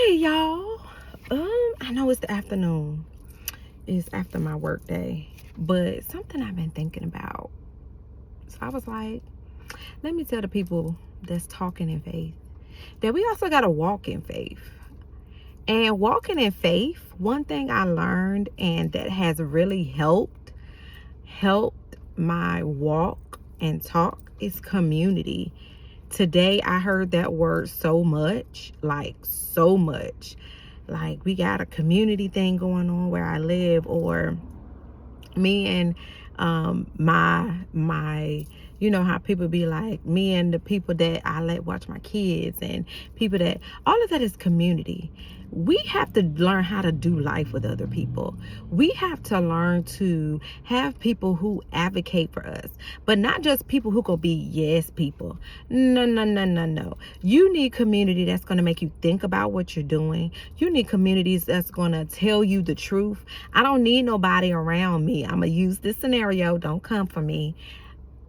Hey y'all. I know it's the afternoon. It's after my work day. But something I've been thinking about. So I was like, let me tell the people that's talking in faith that we also gotta walk in faith. And walking in faith, one thing I learned and that has really helped my walk and talk is community. Today I heard that word so much, like so much. Like we got a community thing going on where I live, or me and my you know how people be like, me and the people that I let watch my kids and people that, all of that is community. We have to learn how to do life with other people. We have to learn to have people who advocate for us, but not just people who go be yes people. No. You need community that's going to make you think about what you're doing. You need communities that's going to tell you the truth. I don't need nobody around me. I'm going to use this scenario. Don't come for me.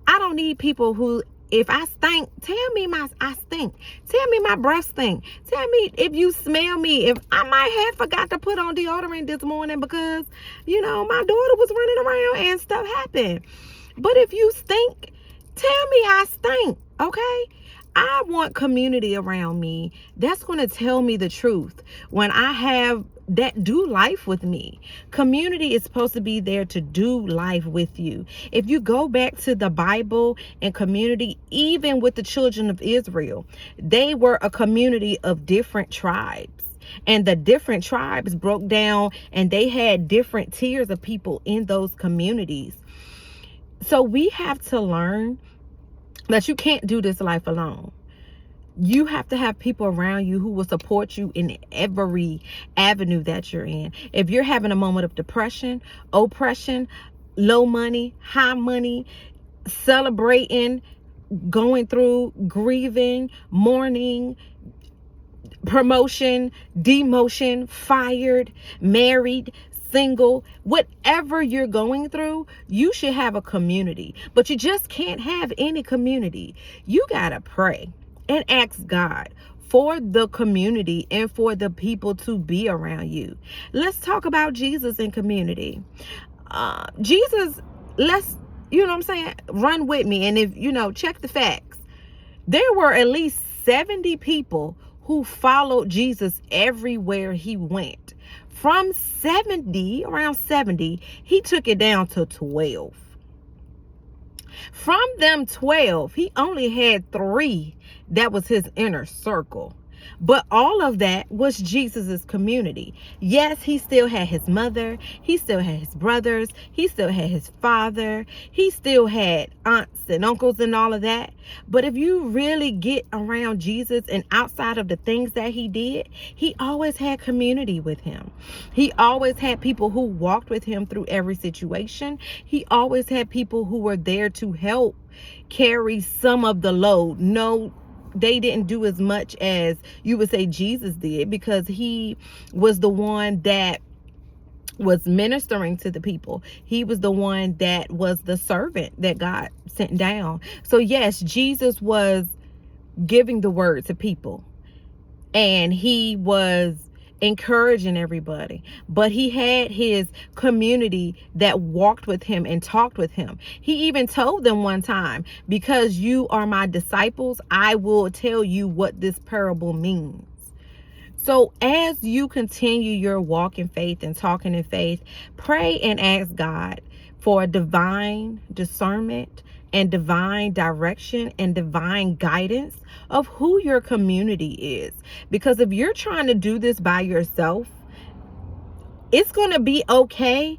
I don't need people who, if I stink, tell me I stink. Tell me my breath stink. Tell me if you smell me. If I might have forgot to put on deodorant this morning because, my daughter was running around and stuff happened. But if you stink, tell me I stink, okay? I want community around me that's going to tell me the truth when I have that do life with me. Community is supposed to be there to do life with you. If you go back to the Bible and community, even with the children of Israel, they were a community of different tribes. And the different tribes broke down and they had different tiers of people in those communities. So we have to learn that you can't do this life alone. You have to have people around you who will support you in every avenue that you're in. If you're having a moment of depression, oppression, low money, high money, celebrating, going through, grieving, mourning, promotion, demotion, fired, married, single, whatever you're going through, you should have a community. But you just can't have any community. You gotta pray and ask God for the community and for the people to be around you. Let's talk about Jesus in community. Jesus, let's, run with me. And if, check the facts. There were at least 70 people who followed Jesus everywhere he went. From around 70, he took it down to 12. From them 12, he only had 3 that was his inner circle. But all of that was Jesus's community. Yes, he still had his mother. He still had his brothers. He still had his father. He still had aunts and uncles and all of that. But if you really get around Jesus and outside of the things that he did, he always had community with him. He always had people who walked with him through every situation. He always had people who were there to help carry some of the load. No, they didn't do as much as you would say Jesus did, because he was the one that was ministering to the people. He was the one that was the servant that God sent down. So yes, Jesus was giving the word to people and he was encouraging everybody, but he had his community that walked with him and talked with him. He even told them one time, because you are my disciples, I will tell you what this parable means. So as you continue your walk in faith and talking in faith, pray and ask God for divine discernment and divine direction and divine guidance of who your community is. Because if you're trying to do this by yourself, it's going to be okay,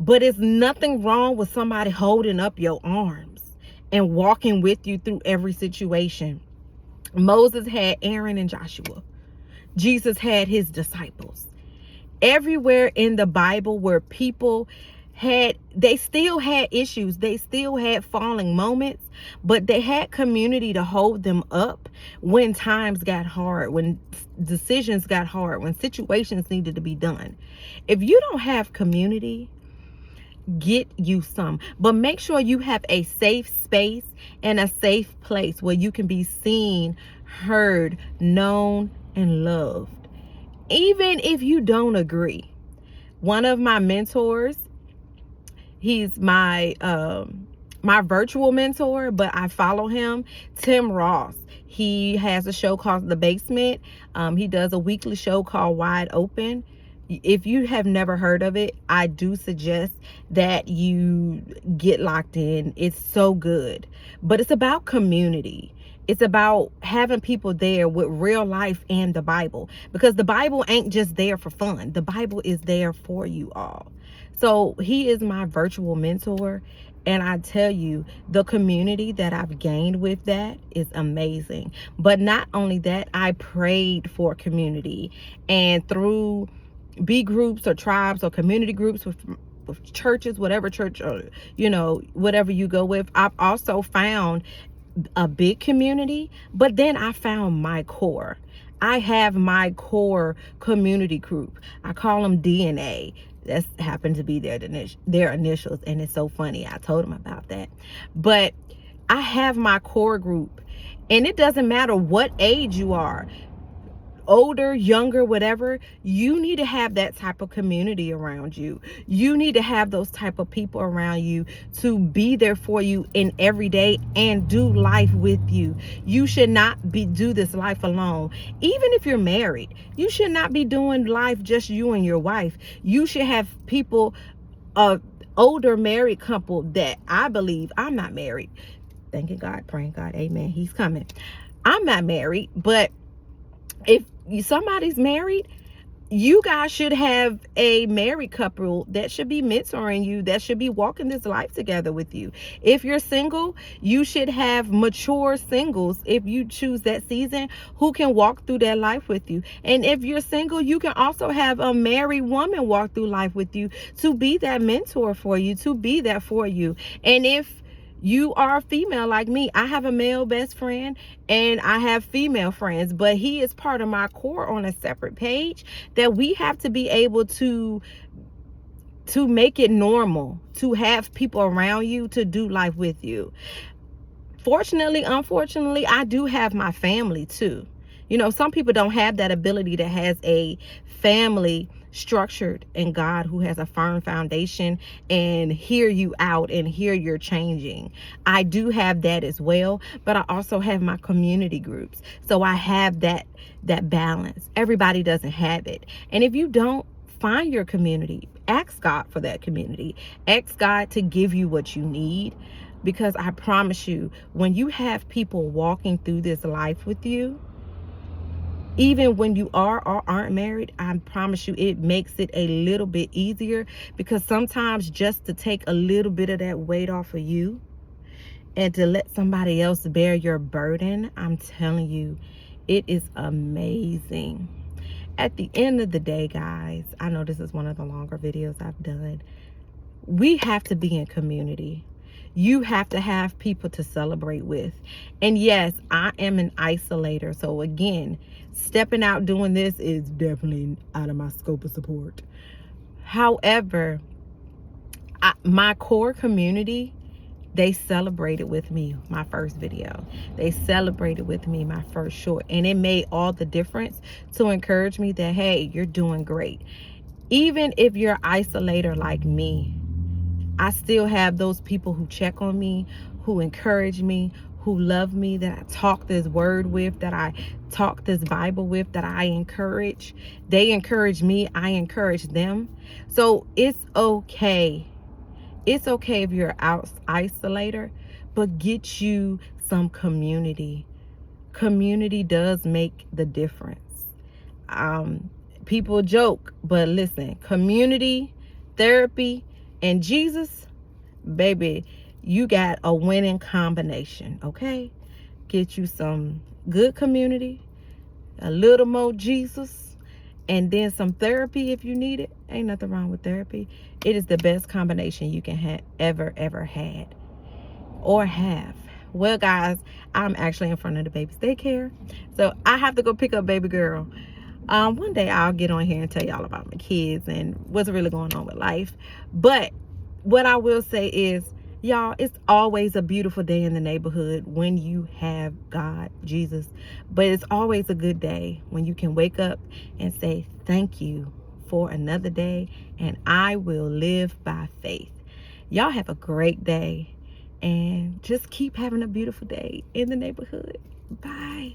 but it's nothing wrong with somebody holding up your arms and walking with you through every situation. Moses had Aaron and Joshua. Jesus had his disciples. Everywhere in the Bible where people they still had issues, they still had falling moments, but they had community to hold them up when times got hard, when decisions got hard, when situations needed to be done. If you don't have community, get you some, but make sure you have a safe space and a safe place where you can be seen, heard, known, and loved. Even if you don't agree. One of my mentors, he's my virtual mentor, but I follow him, Tim Ross. He has a show called The Basement. He does a weekly show called Wide Open. If you have never heard of it, I do suggest that you get locked in. It's so good. But it's about community. It's about having people there with real life and the Bible, because the Bible ain't just there for fun. The Bible is there for you all. So he is my virtual mentor. And I tell you, the community that I've gained with that is amazing. But not only that, I prayed for community. And through B groups or tribes or community groups with churches, whatever church or, whatever you go with, I've also found a big community. But then I found my core. I have my core community group. I call them DNA. That's happened to be their initials, and it's so funny. I told them about that. But I have my core group, and it doesn't matter what age you are, older, younger, whatever. You need to have that type of community around you. You need to have those type of people around you to be there for you in every day and do life with you. You should not do this life alone. Even if you're married, you should not be doing life just you and your wife. You should have people, older married couple that I believe. I'm not married. Thanking God, praying God, amen. He's coming. I'm not married, but if somebody's married, you guys should have a married couple that should be mentoring you, that should be walking this life together with you. If you're single, you should have mature singles, if you choose that season, who can walk through that life with you. And if you're single, you can also have a married woman walk through life with you to be that mentor for you, to be there for you. And if you are a female like me, I have a male best friend and I have female friends, but he is part of my core on a separate page, that we have to be able to make it normal to have people around you to do life with you. Fortunately, unfortunately, I do have my family too. Some people don't have that ability to have a family structured in God, who has a firm foundation and hear you out and hear you're changing. I do have that as well, but I also have my community groups. So I have that balance. Everybody doesn't have it. And if you don't find your community, ask God for that community. Ask God to give you what you need, because I promise you, when you have people walking through this life with you, even when you are or aren't married, I promise you, it makes it a little bit easier, because sometimes just to take a little bit of that weight off of you and to let somebody else bear your burden, I'm telling you, it is amazing. At the end of the day, guys, I know this is one of the longer videos I've done. We have to be in community. You have to have people to celebrate with. And yes, I am an isolator. So again, stepping out doing this is definitely out of my scope of support. However, my core community, they celebrated with me my first video. They celebrated with me my first short. And it made all the difference to encourage me that, hey, you're doing great. Even if you're an isolator like me, I still have those people who check on me, who encourage me, who love me, that I talk this word with, that I talk this Bible with, that I encourage. They encourage me, I encourage them. So it's okay. It's okay if you're an isolator, but get you some community. Community does make the difference. People joke, but listen, community, therapy, and Jesus, baby, you got a winning combination, okay? Get you some good community, a little more Jesus, and then some therapy if you need it. Ain't nothing wrong with therapy. It is the best combination you can ever had or have. Well, guys, I'm actually in front of the baby's daycare, so I have to go pick up baby girl. One day I'll get on here and tell y'all about my kids and what's really going on with life. But what I will say is, Y'all, it's always a beautiful day in the neighborhood when you have God, Jesus. But it's always a good day when you can wake up and say, thank you for another day, and I will live by faith. Y'all have a great day, and just keep having a beautiful day in the neighborhood. Bye.